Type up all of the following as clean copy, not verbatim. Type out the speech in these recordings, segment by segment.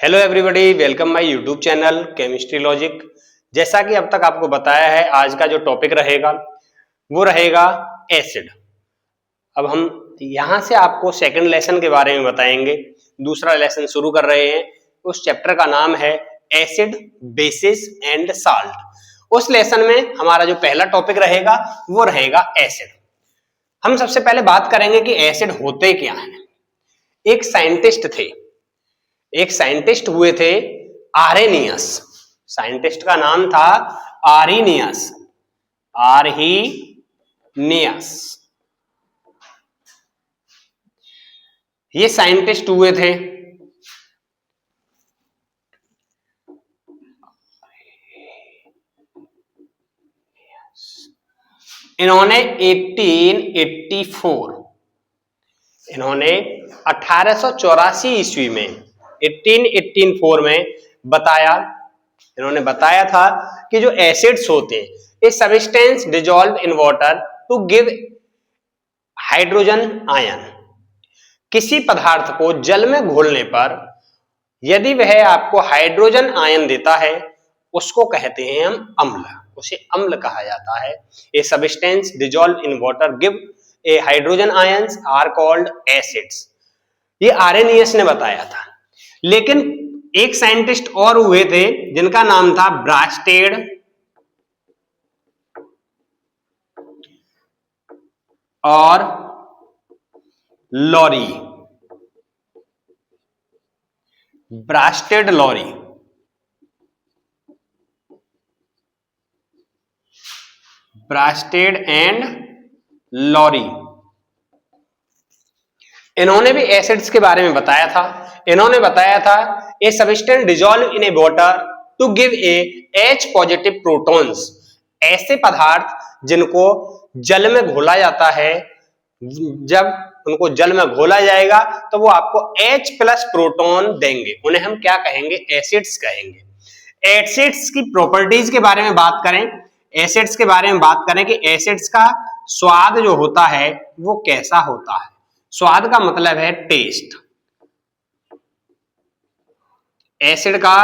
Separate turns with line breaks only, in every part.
Hello everybody, welcome my YouTube channel chemistry logic. जैसा कि अब तक आपको बताया है, आज का जो टॉपिक रहेगा वो रहेगा एसिड। अब हम यहां से आपको सेकंड लेसन के बारे में बताएंगे। दूसरा लेसन शुरू कर रहे हैं। उस चैप्टर का नाम है एसिड, बेसिस एंड साल्ट। उस लेसन में हमारा जो पहला टॉपिक रहेगा वो रहेगा एसिड। हम सबसे पहले बात करेंगे कि एसिड होते क्या हैं। एक साइंटिस्ट हुए थे आरेनियस। साइंटिस्ट का नाम था आरेनियस। ये साइंटिस्ट हुए थे। इन्होंने 1884 ईस्वी में 1884 में इन्होंने बताया था कि जो एसिड्स होते हैं, a substance dissolve in water to give hydrogen ion. किसी पदार्थ को जल में घोलने पर यदि वह आपको हाइड्रोजन आयन देता है, उसको कहते हैं हम अम्ल। उसे अम्ल कहा जाता है। A substance dissolve in water give a hydrogen ions are called acids. ये आरेनियस ने बताया था। लेकिन एक साइंटिस्ट और हुए थे जिनका नाम था ब्रास्टेड और लॉरी। ब्रास्टेड लॉरी। ब्रास्टेड एंड लॉरी, इन्होंने भी एसिड्स के बारे में बताया था। इन्होंने बताया था a substance dissolve in a water to give a H positive protons. ऐसे पदार्थ जिनको जल में घोला जाता है, जब उनको जल में घोला जाएगा तो वो आपको H प्लस प्रोटॉन देंगे, उन्हें हम क्या कहेंगे? एसिड्स कहेंगे। एसिड्स की प्रॉपर्टीज के बारे में बात करें, एसिड्स के बारे में बात करें कि एसिड्स का स्वाद जो होता है वो कैसा होता है। स्वाद का मतलब है टेस्ट। एसिड का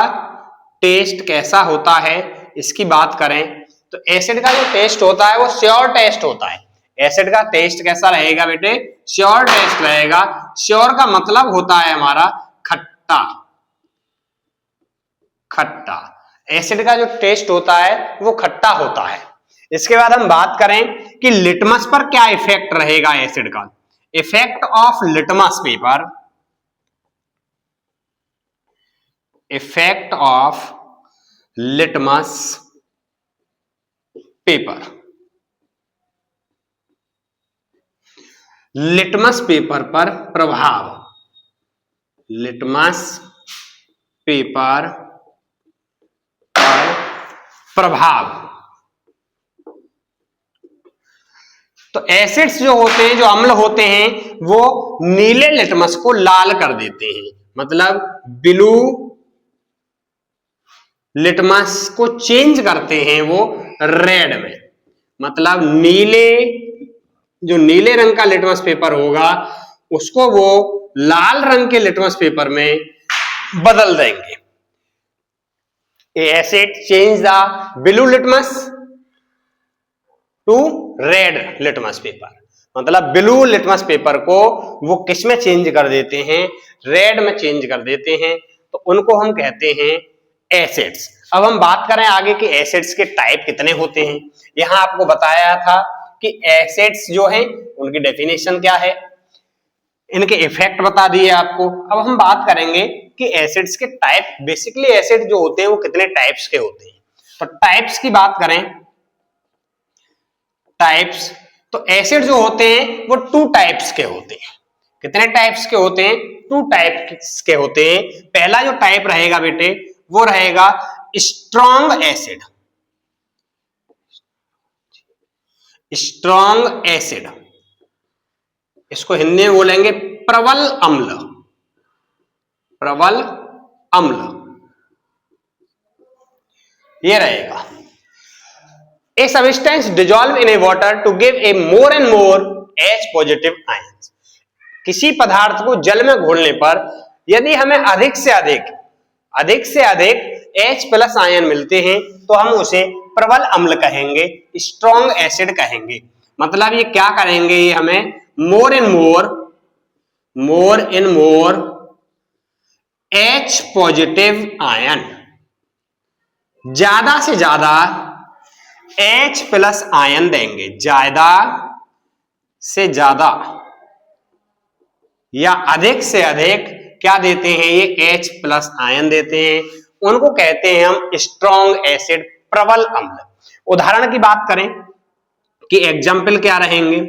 टेस्ट कैसा होता है, इसकी बात करें तो एसिड का जो टेस्ट होता है वो श्योर टेस्ट होता है। एसिड का टेस्ट कैसा रहेगा बेटे? श्योर टेस्ट रहेगा। श्योर का मतलब होता है हमारा खट्टा। खट्टा। एसिड का जो टेस्ट होता है वो खट्टा होता है। इसके बाद हम बात करें कि लिटमस पर क्या इफेक्ट रहेगा एसिड का। Effect of litmus paper, effect of litmus paper. Litmus paper पर प्रभाव। लिटमस पेपर पर प्रभाव। तो एसिड्स जो होते हैं, जो अम्ल होते हैं, वो नीले लिटमस को लाल कर देते हैं। मतलब ब्लू लिटमस को चेंज करते हैं वो रेड में। मतलब जो नीले रंग का लिटमस पेपर होगा उसको वो लाल रंग के लिटमस पेपर में बदल देंगे। Acid change the blue litmus to red litmus paper. मतलब ब्लू लिटमस पेपर को वो किस में चेंज कर देते हैं? रेड में चेंज कर देते हैं। तो उनको हम कहते हैं एसिड्स। अब हम बात करें आगे कि एसिड्स के टाइप कितने होते हैं। यहां आपको बताया था कि एसिड्स जो हैं उनकी डेफिनेशन क्या है, इनके इफेक्ट बता दिए आपको। अब हम बात करेंगे कि एसिड्स के टाइप। बेसिकली एसिड जो होते हैं वो कितने टाइप्स के होते हैं। तो टाइप्स की बात करें, टाइप्स, तो एसिड जो होते हैं वो 2 टाइप्स के होते हैं। कितने टाइप्स के होते हैं? 2 टाइप्स के होते हैं। पहला जो टाइप रहेगा बेटे वो रहेगा स्ट्रॉन्ग एसिड। स्ट्रॉन्ग एसिड, इसको हिंदी में बोलेंगे प्रबल अम्ल। प्रबल अम्ल ये रहेगा। A substance dissolve in a water to give a more and more H positive ions। किसी पदार्थ को जल में घोलने पर यदि हमें अधिक से अधिक अधिक से अधिक H प्लस आयन मिलते हैं तो हम उसे प्रबल अम्ल कहेंगे, स्ट्रॉन्ग एसिड कहेंगे। मतलब ये क्या करेंगे, ये हमें more and more H positive ion, ज्यादा से ज्यादा H प्लस आयन देंगे, ज्यादा से ज्यादा या अधिक से अधिक क्या देते हैं, ये H प्लस आयन देते हैं। उनको कहते हैं हम स्ट्रॉन्ग एसिड, प्रबल अम्ल। उदाहरण की बात करें कि एग्जाम्पल क्या रहेंगे,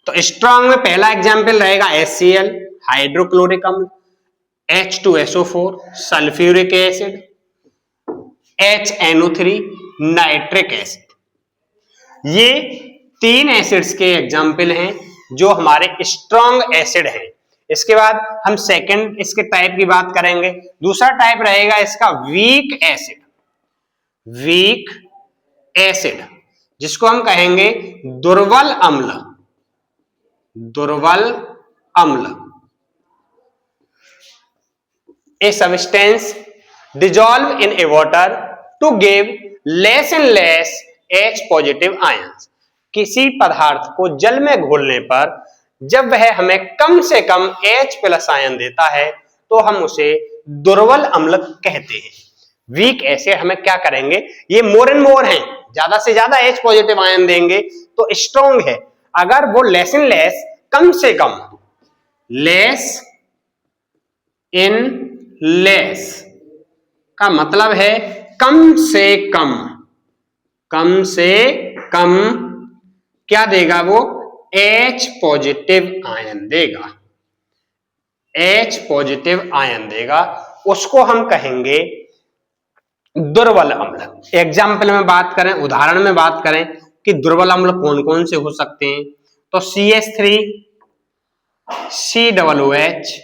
तो स्ट्रॉन्ग में पहला एग्जाम्पल रहेगा HCl हाइड्रोक्लोरिक अम्ल, H2SO4 sulphuric acid, HNO3 nitric acid. ये 3 एसिड्स के एग्जाम्पल हैं जो हमारे स्ट्रॉन्ग एसिड हैं। इसके बाद हम सेकंड इसके टाइप की बात करेंगे। दूसरा टाइप रहेगा इसका वीक एसिड, जिसको हम कहेंगे दुर्बल अम्ल। A substance dissolve in a water to give less and less H positive ions. किसी पदार्थ को जल में घोलने पर जब वह हमें कम से कम H प्लस आयन देता है तो हम उसे दुर्बल अम्ल कहते हैं। वीक एसिड हमें क्या करेंगे, ये मोर एंड मोर हैं, ज्यादा से ज्यादा H पॉजिटिव आयन देंगे तो स्ट्रॉन्ग है। अगर वो लेस इन लेस, कम से कम, लेस इन लेस का मतलब है कम से कम क्या देगा, वो H पॉजिटिव आयन देगा, उसको हम कहेंगे दुर्बल अम्ल। एग्जाम्पल में बात करें, उदाहरण में बात करें कि दुर्बल अम्ल कौन कौन से हो सकते हैं, तो CH3 COOH,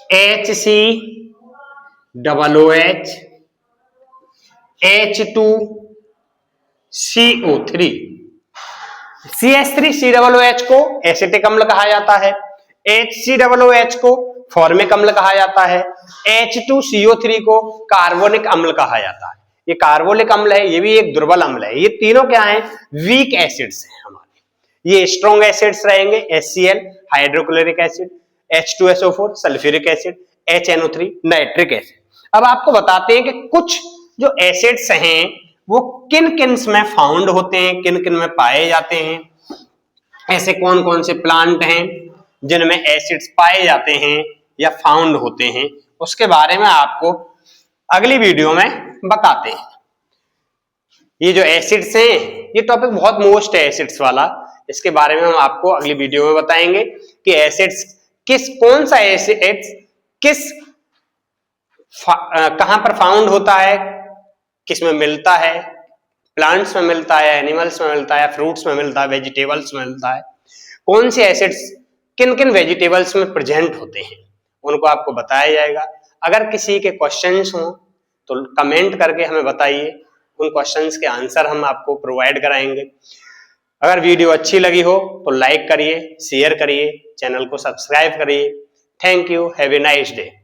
HCOOH, H2CO3। CH3COOH को एसिटिक अम्ल कहा जाता है, HCOOH को फॉर्मिक अम्ल कहा जाता है, H2CO3 को कार्बोनिक अम्ल कहा जाता है। ये कार्बोनिक अम्ल है, ये भी एक दुर्बल अम्ल है। ये तीनों क्या हैं, वीक एसिड्स हैं हमारे। ये स्ट्रॉन्ग एसिड्स रहेंगे HCl hydrochloric acid, H2SO4 sulphuric acid, HNO3 nitric acid. अब आपको बताते हैं कि कुछ जो एसिड्स हैं वो किन किन में फाउंड होते हैं, किन किन में पाए जाते हैं। ऐसे कौन कौन से प्लांट हैं जिनमें एसिड्स पाए जाते हैं या फाउंड होते हैं, उसके बारे में आपको अगली वीडियो में बताते हैं। ये जो एसिड्स हैं, ये टॉपिक बहुत मोस्ट है एसिड्स वाला, इसके बारे में हम आपको अगली वीडियो में बताएंगे कि एसिड्स कौन सा एसिड कहां पर फाउंड होता है, किस में मिलता है, प्लांट्स में मिलता है, एनिमल्स में मिलता है, फ्रूट्स में मिलता है, वेजिटेबल्स में मिलता है, कौन से एसिड्स किन किन वेजिटेबल्स में प्रेजेंट होते हैं, उनको आपको बताया जाएगा। अगर किसी के क्वेश्चंस हो तो कमेंट करके हमें बताइए, उन क्वेश्चंस के आंसर हम आपको प्रोवाइड कराएंगे। अगर वीडियो अच्छी लगी हो तो लाइक करिए, शेयर करिए, चैनल को सब्सक्राइब करिए। Thank you, have a nice day.